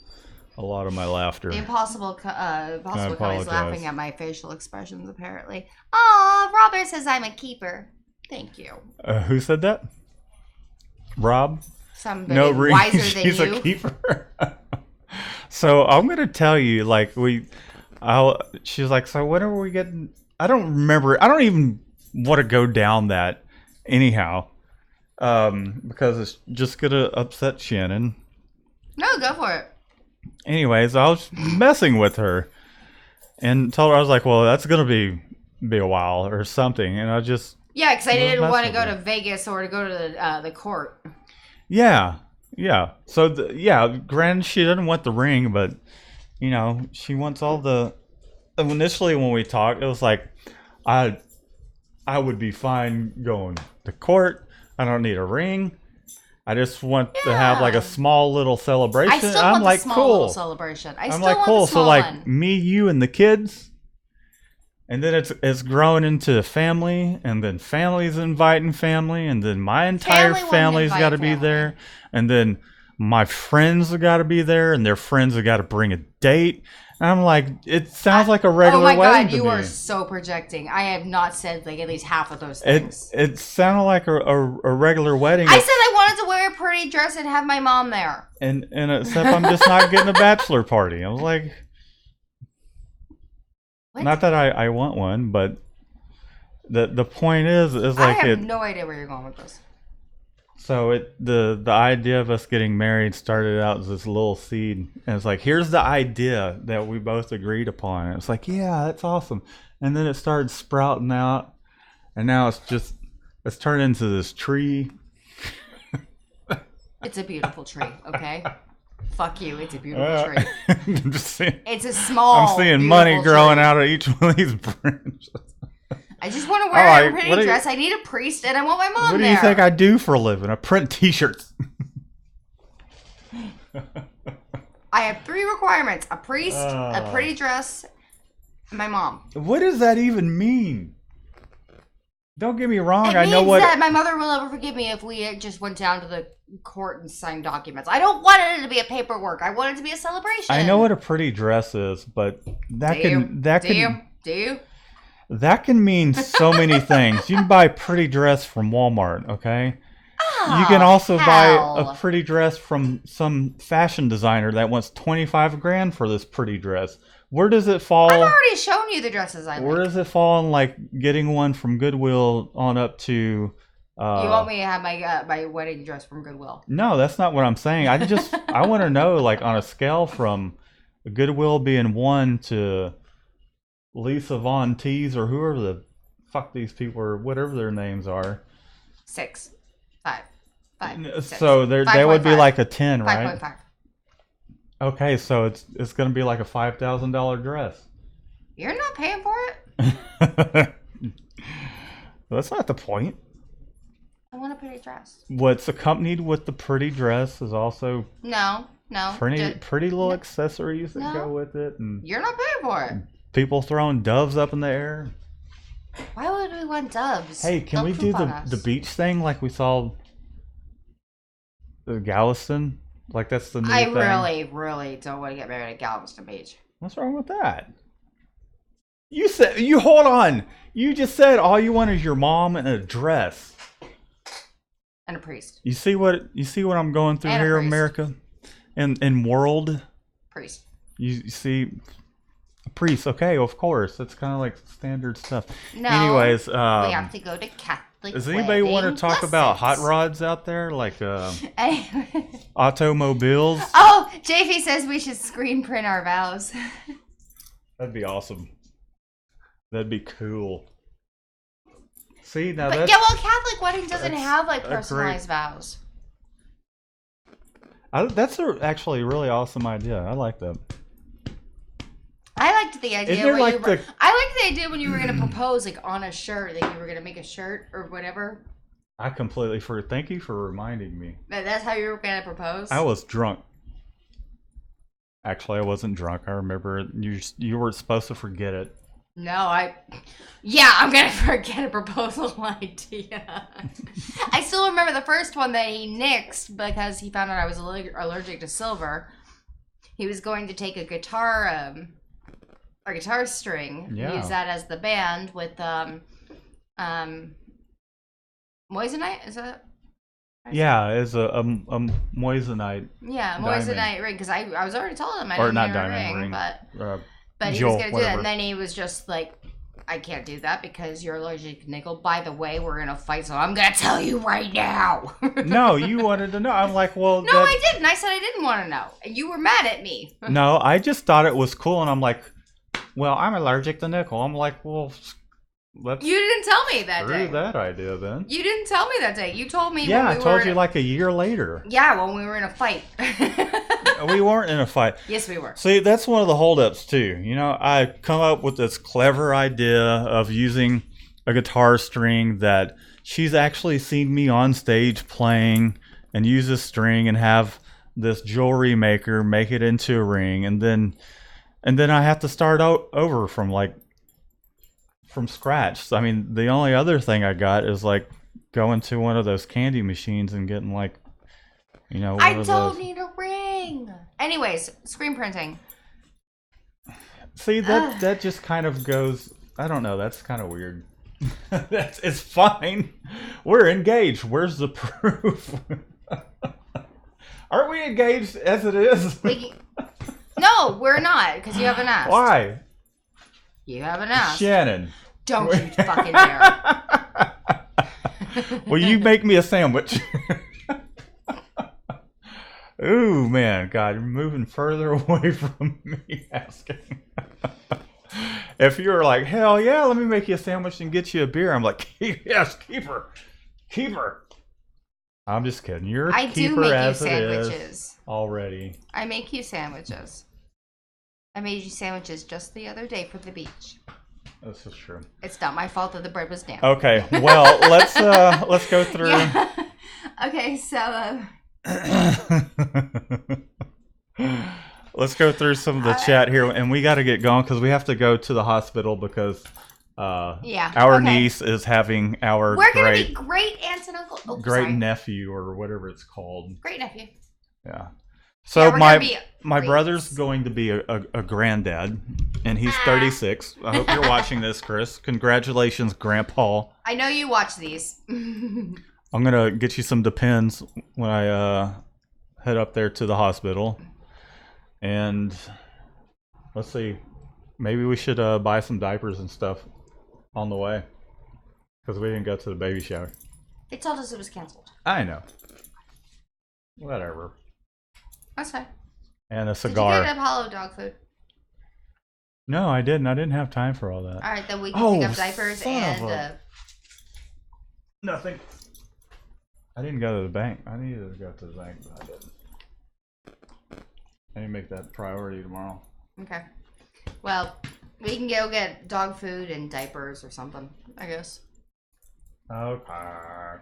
a lot of my laughter. The impossible Cody's laughing at my facial expressions, apparently. Aw, Robert says I'm a keeper. Thank you. Who said that? Rob? Somebody wiser than she's you. A keeper. So I'm gonna tell you, like she's like, so when are we getting? I don't remember. I don't even want to go down that anyhow, because it's just gonna upset Shannon. No, go for it. Anyways, I was messing with her and told her, I was like, well, that's gonna be a while or something, and I just because I didn't want to go to Vegas or to go to the court. Yeah, yeah. So yeah, granted, she doesn't want the ring, but she wants all the. Initially, when we talked, it was like, I I would be fine going to court. I don't need a ring. I just want to have like a Yeah. small little celebration. I still I'm want the like, small little cool. celebration. I I'm still like, want cool. the So small like one. me, you, and the kids, and then it's growing into a family, and then family's inviting family, and then my entire Family wouldn't family's got to invite be family. there, and then my friends have got to be there, and their friends have got to bring a date. And I'm like, it sounds like a regular Oh my wedding god, to you me. are so projecting. I have not said like at least half of those It things. it sounded like a regular wedding. I said I wanted to wear a pretty dress and have my mom there. and except I'm just not getting a bachelor party. I was like, What? not that I want one, but the point is I like have it. no idea where you're going with this. So the idea of us getting married started out as this little seed, and it's like, here's the idea that we both agreed upon. And it's like, yeah, that's awesome. And then it started sprouting out, and now it's turned into this tree. It's a beautiful tree, okay? Fuck you, it's a beautiful tree. I'm just seeing. It's a small. I'm seeing money beautiful growing tree. out of each one of these branches. I just want to wear Alright, a what pretty do you- dress. I need a priest, and I want my mom What do there. you think I do for a living? I print T-shirts. I have 3 requirements: a priest, a Oh. pretty dress, and my mom. What does that even mean? Don't get me wrong. It I means know what. that my mother will never forgive me if we just went down to the court and signed documents. I don't want it to be a paperwork. I want it to be a celebration. I know what a pretty dress is, but that can mean so many things. You can buy a pretty dress from Walmart, okay? You can also buy a pretty dress from some fashion designer that wants 25 grand for this pretty dress. Where does it fall? I've already shown you the dresses I Where like. does it fall in like getting one from Goodwill on up to? You want me to have my wedding dress from Goodwill? No, that's not what I'm saying. I want to know like on a scale from Goodwill being 1 to Lisa Von Teese or whoever the fuck these people are, whatever their names are. 6, 5, 5. 6. So they would be 5.5. like a 10, right? 5.5. Okay, so it's going to be like a $5,000 dress. You're not paying for it? That's not the point. I want a pretty dress. What's accompanied with the pretty dress is also No. pretty little accessories that go with it, and You're not paying for it. people throwing doves up in the air. Why would we want doves? Hey, can They'll we do poop on us. the beach thing like we saw the Galveston? Like that's the new I thing. really don't want to get married at Galveston Beach. What's wrong with that? You hold on. You just said all you want is your mom and a dress. And a priest. You see what I'm going through And a here, priest. America, and world. Priest. You see, a priest. Okay, of course. It's kind of like standard stuff. No. Anyways, We have to go to Catholic. does anybody want to talk about hot rods out there, like automobiles? Oh, JP says we should screen print our vows. That'd be awesome. That'd be cool. See, now But that's yeah, well, Catholic wedding doesn't that's have like a great- personalized vows. that's actually a really awesome idea. I like that. I liked the idea. Isn't there where like you were, I liked the idea when you were gonna propose like on a shirt that you were gonna make a shirt or whatever. I completely forgot. Thank you for reminding me. That's how you were gonna propose. I was drunk. Actually, I wasn't drunk. I remember you were supposed to forget it. No, I'm gonna forget a proposal idea. I still remember the first one that he nixed because he found out I was allergic to silver. He was going to take a guitar string, Yeah. use that as the band with moissanite. Is that? Yeah, it's a moissanite. Yeah, Diamond. moissanite ring. Because I was already told him I Or didn't not need a diamond ring. but he Jewel, was gonna do whatever. that, and then he was just like, "I can't do that because you're allergic to nickel. By the way, we're gonna fight, so I'm gonna tell you right now." No, you wanted to know. I'm like, well, No, I didn't. I said I didn't want to know, and you were mad at me. No, I just thought it was cool, and I'm like, well, I'm allergic to nickel. I'm like, well, let's You didn't tell me that screw day. that idea then. You didn't tell me that day. You told me. Yeah, when I told you like a year later. Yeah, when we were in a fight. We weren't in a fight. Yes, we were. See, that's one of the holdups too. You know, I come up with this clever idea of using a guitar string that she's actually seen me on stage playing, and use this string and have this jewelry maker make it into a ring, and then I have to start out over from scratch. So, I mean, the only other thing I got is like going to one of those candy machines and getting like, you know, I don't need a ring. Anyways, screen printing. See, that just kind of goes, I don't know, that's kind of weird. It's fine. We're engaged. Where's the proof? Aren't we engaged as it is? No, we're not, because you haven't asked. Why? You haven't asked. Shannon. Don't you fucking dare. Will you make me a sandwich? Ooh, man. God, you're moving further away from me asking. If you were like, hell yeah, let me make you a sandwich and get you a beer, I'm like, yes, keep her. Keep her. I'm just kidding. You're a keeper do make as you it is sandwiches. already. I make you sandwiches. I made you sandwiches just the other day for the beach. This is true. It's not my fault that the bread was damp. Okay, well, let's go through. Yeah. Okay, so let's go through some of the chat here, and we got to get going because we have to go to the hospital because our niece is having our we're gonna be great aunts and uncles. Oh, great nephew or whatever it's called. Great nephew. Yeah. So yeah, my brother's going to be a granddad, and he's 36. I hope you're watching this, Chris. Congratulations, Grandpa. I know you watch these. I'm gonna get you some Depends when I head up there to the hospital, and let's see, maybe we should buy some diapers and stuff on the way because we didn't go to the baby shower. They told us it was canceled. I know. Whatever. That's fine. And a cigar. Did you get Apollo dog food? No, I didn't. I didn't have time for all that. All right, then we can pick up diapers and nothing. I didn't go to the bank. I needed to go to the bank, but I didn't. I need to make that priority tomorrow. Okay. Well, we can go get dog food and diapers or something, I guess. Okay.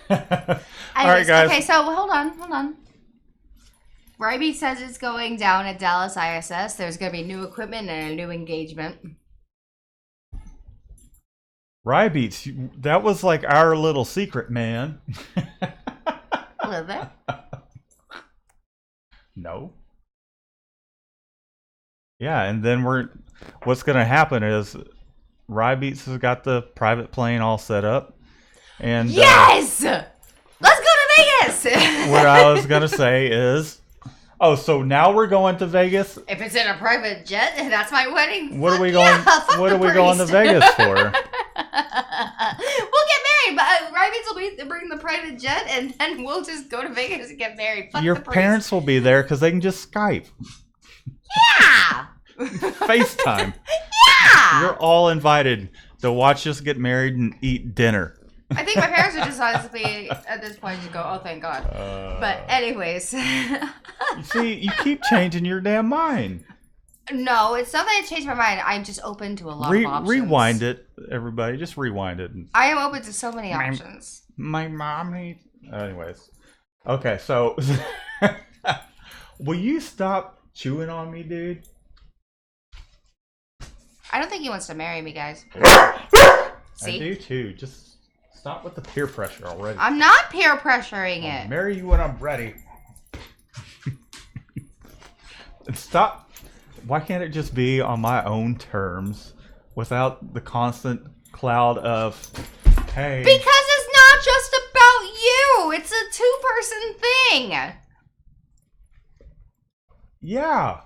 Anyways, all right, guys. Okay, so hold on. Ryby says it's going down at Dallas ISS. There's going to be new equipment and a new engagement. Rye Beats, that was like our little secret, man. Was it? No. Yeah, and then what's going to happen is Rye Beats has got the private plane all set up. And yes! Let's go to Vegas! What I was going to say is, oh, so now we're going to Vegas? If it's in a private jet, that's my wedding. What are we going? What are we going to Vegas for? We'll get married, but Rybeats will bring the private jet, and then we'll just go to Vegas and get married. Fuck Your the priest. parents will be there because they can just Skype. Yeah. FaceTime. Yeah. You're all invited to watch us get married and eat dinner. I think my parents would just honestly, at this point, just go, "Oh, thank God." But anyways, you see, you keep changing your damn mind. No, it's not that I changed my mind. I'm just open to a lot of options. Rewind it, everybody. Just rewind it. I am open to so many options. My mom needs. Anyways, okay. So, will you stop chewing on me, dude? I don't think he wants to marry me, guys. See? I do too. Just stop with the peer pressure already. I'm not peer pressuring it. I'll marry you when I'm ready. And stop. Why can't it just be on my own terms without the constant cloud of, hey. Because it's not just about you. It's a two-person thing. Yeah.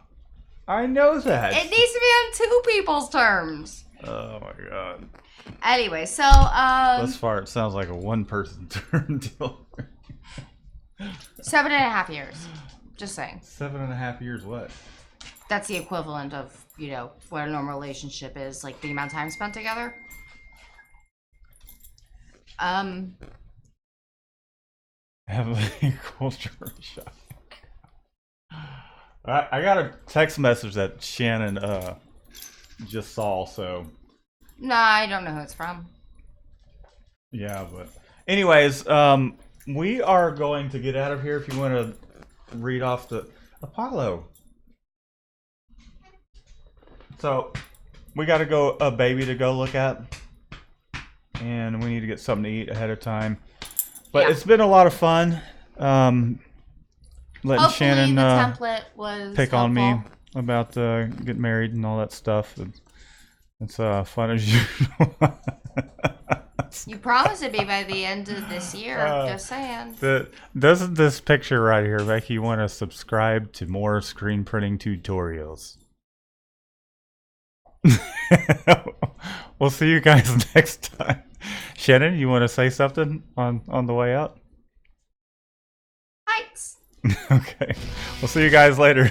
I know that. It needs to be on two people's terms. Oh my god. Anyway, so Thus far, it sounds like a one-person term deal. 7.5 years. Just saying. 7.5 years what? that's the equivalent of, you know, what a normal relationship is, like the amount of time spent together. Heavily culture shock. I got a text message that Shannon just saw, so No, I don't know who it's from. yeah, but anyways, we are going to get out of here. If you want to read off the Apollo. So we got to go a baby to go look at, and we need to get something to eat ahead of time. But Yeah. it's been a lot of fun. Letting Hopefully Shannon the template was pick helpful. on me about getting married and all that stuff. It's fun as usual. You promised to be by the end of this year. Just saying. Doesn't this picture right here make you want to subscribe to more screen printing tutorials? We'll see you guys next time. Shannon, you want to say something on the way out? Thanks. Okay. We'll see you guys later.